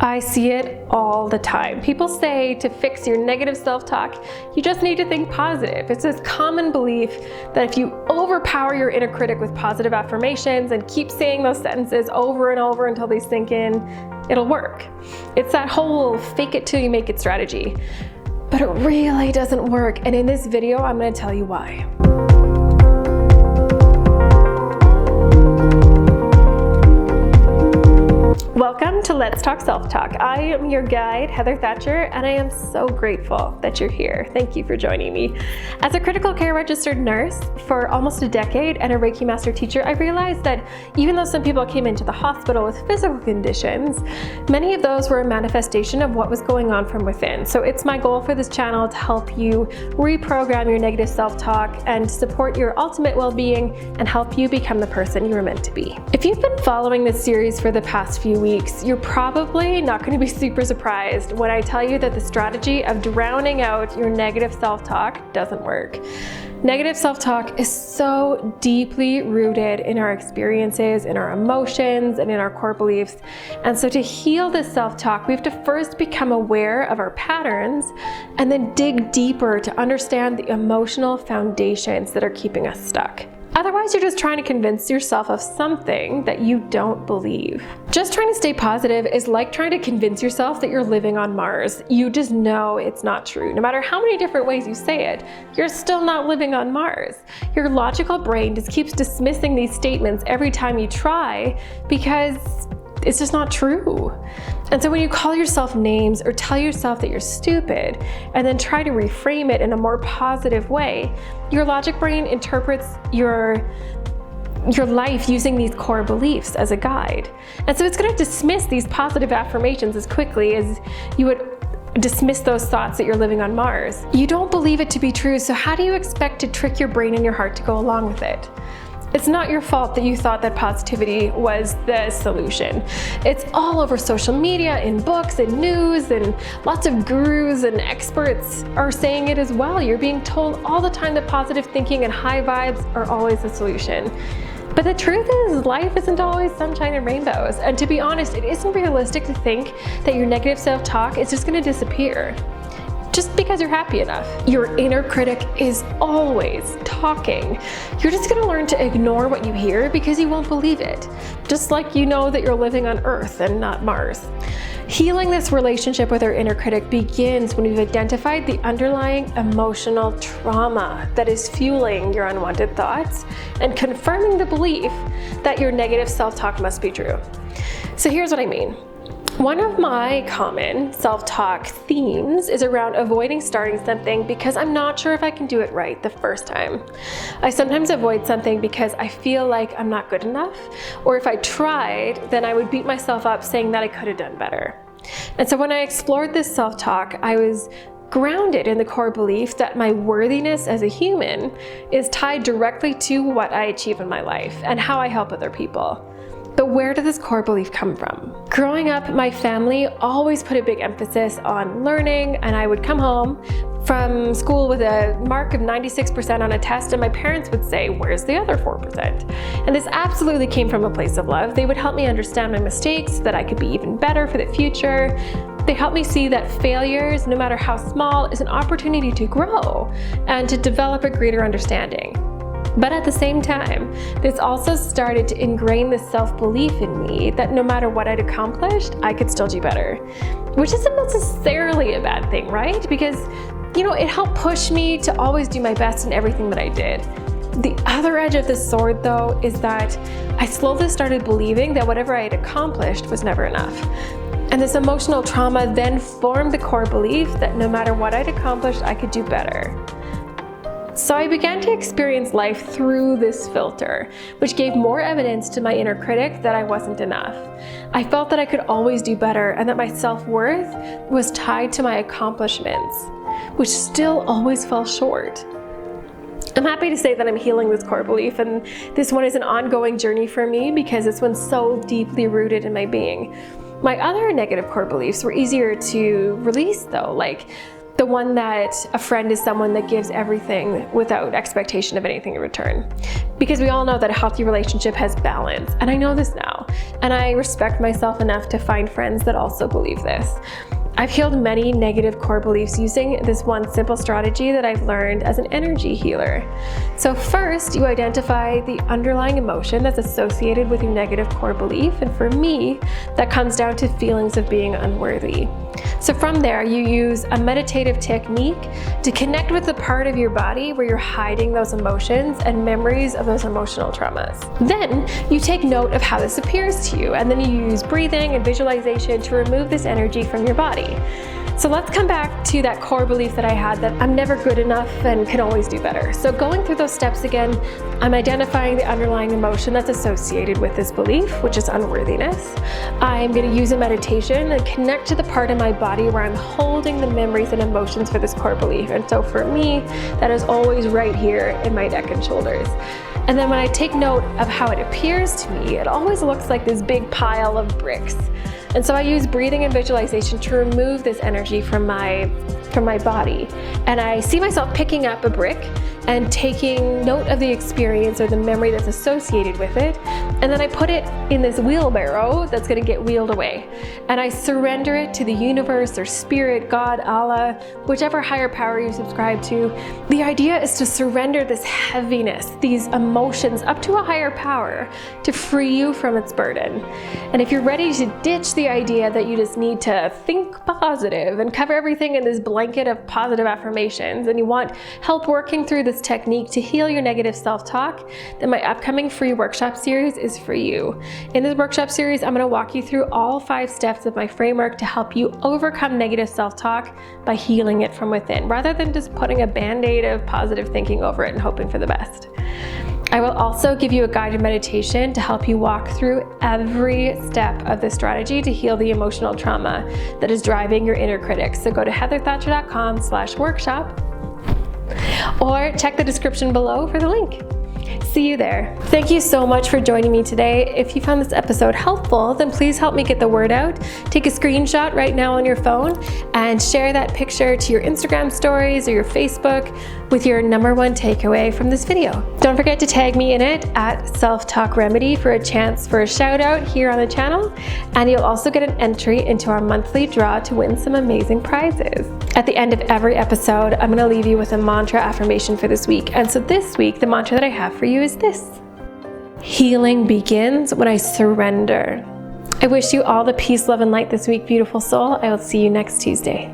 I see it all the time. People say to fix your negative self-talk, you just need to think positive. It's this common belief that if you overpower your inner critic with positive affirmations and keep saying those sentences over and over until they sink in, it'll work. It's that whole fake it till you make it strategy. But it really doesn't work. And in this video, I'm going to tell you why. Welcome to Let's Talk Self-Talk. I am your guide, Heather Thatcher, and I am so grateful that you're here. Thank you for joining me. As a critical care registered nurse for almost a decade and a Reiki master teacher, I realized that even though some people came into the hospital with physical conditions, many of those were a manifestation of what was going on from within. So it's my goal for this channel to help you reprogram your negative self-talk and support your ultimate well-being and help you become the person you were meant to be. If you've been following this series for the past few weeks, you're probably not going to be super surprised when I tell you that the strategy of drowning out your negative self-talk doesn't work. Negative self-talk is so deeply rooted in our experiences, in our emotions, and in our core beliefs. And so to heal this self-talk, we have to first become aware of our patterns and then dig deeper to understand the emotional foundations that are keeping us stuck. Otherwise, you're just trying to convince yourself of something that you don't believe. Just trying to stay positive is like trying to convince yourself that you're living on Mars. You just know it's not true. No matter how many different ways you say it, you're still not living on Mars. Your logical brain just keeps dismissing these statements every time you try because it's just not true. And so when you call yourself names or tell yourself that you're stupid and then try to reframe it in a more positive way, your logic brain interprets your life using these core beliefs as a guide. And so it's going to dismiss these positive affirmations as quickly as you would dismiss those thoughts that you're living on Mars. You don't believe it to be true, so how do you expect to trick your brain and your heart to go along with it? It's not your fault that you thought that positivity was the solution. It's all over social media, in books, in news, and lots of gurus and experts are saying it as well. You're being told all the time that positive thinking and high vibes are always the solution. But the truth is, life isn't always sunshine and rainbows. And to be honest, it isn't realistic to think that your negative self-talk is just going to disappear just because you're happy enough. Your inner critic is always talking. You're just gonna learn to ignore what you hear because you won't believe it. Just like you know that you're living on Earth and not Mars. Healing this relationship with our inner critic begins when we've identified the underlying emotional trauma that is fueling your unwanted thoughts and confirming the belief that your negative self-talk must be true. So here's what I mean. One of my common self-talk themes is around avoiding starting something because I'm not sure if I can do it right the first time. I sometimes avoid something because I feel like I'm not good enough, or if I tried, then I would beat myself up saying that I could have done better. And so when I explored this self-talk, I was grounded in the core belief that my worthiness as a human is tied directly to what I achieve in my life and how I help other people. But where did this core belief come from? Growing up, my family always put a big emphasis on learning, and I would come home from school with a mark of 96% on a test, and my parents would say, "Where's the other 4%?" And this absolutely came from a place of love. They would help me understand my mistakes so that I could be even better for the future. They helped me see that failures, no matter how small, is an opportunity to grow and to develop a greater understanding. But at the same time, this also started to ingrain this self-belief in me that no matter what I'd accomplished, I could still do better. Which isn't necessarily a bad thing, right? Because, it helped push me to always do my best in everything that I did. The other edge of the sword, though, is that I slowly started believing that whatever I had accomplished was never enough. And this emotional trauma then formed the core belief that no matter what I'd accomplished, I could do better. So I began to experience life through this filter, which gave more evidence to my inner critic that I wasn't enough. I felt that I could always do better and that my self-worth was tied to my accomplishments, which still always fell short. I'm happy to say that I'm healing this core belief, and this one is an ongoing journey for me because this one's so deeply rooted in my being. My other negative core beliefs were easier to release though, like the one that a friend is someone that gives everything without expectation of anything in return. Because we all know that a healthy relationship has balance, and I know this now, and I respect myself enough to find friends that also believe this. I've healed many negative core beliefs using this one simple strategy that I've learned as an energy healer. So first, you identify the underlying emotion that's associated with your negative core belief, and for me, that comes down to feelings of being unworthy. So from there, you use a meditative technique to connect with the part of your body where you're hiding those emotions and memories of those emotional traumas. Then you take note of how this appears to you, and then you use breathing and visualization to remove this energy from your body. So let's come back to that core belief that I had, that I'm never good enough and can always do better. So going through those steps again, I'm identifying the underlying emotion that's associated with this belief, which is unworthiness. I'm going to use a meditation and connect to the part of my body where I'm holding the memories and emotions for this core belief. And so for me, that is always right here in my neck and shoulders. And then when I take note of how it appears to me, it always looks like this big pile of bricks. And so I use breathing and visualization to remove this energy from my body. And I see myself picking up a brick and taking note of the experience or the memory that's associated with it. And then I put it in this wheelbarrow that's gonna get wheeled away. And I surrender it to the universe or spirit, God, Allah, whichever higher power you subscribe to. The idea is to surrender this heaviness, these emotions up to a higher power to free you from its burden. And if you're ready to ditch the idea that you just need to think positive and cover everything in this blanket of positive affirmations, and you want help working through this technique to heal your negative self-talk, then my upcoming free workshop series is for you. In this workshop series, I'm going to walk you through all 5 steps of my framework to help you overcome negative self-talk by healing it from within, rather than just putting a band-aid of positive thinking over it and hoping for the best. I will also give you a guided meditation to help you walk through every step of this strategy to heal the emotional trauma that is driving your inner critic. So go to heatherthatcher.com/workshop or check the description below for the link. See you there. Thank you so much for joining me today. If you found this episode helpful, then please help me get the word out. Take a screenshot right now on your phone and share that picture to your Instagram stories or your Facebook with your #1 takeaway from this video. Don't forget to tag me in it at Self Talk Remedy for a chance for a shout out here on the channel. And you'll also get an entry into our monthly draw to win some amazing prizes. At the end of every episode, I'm going to leave you with a mantra affirmation for this week. And so this week, the mantra that I have for you is this: healing begins when I surrender. I wish you all the peace, love, and light this week, beautiful soul. I will see you next Tuesday.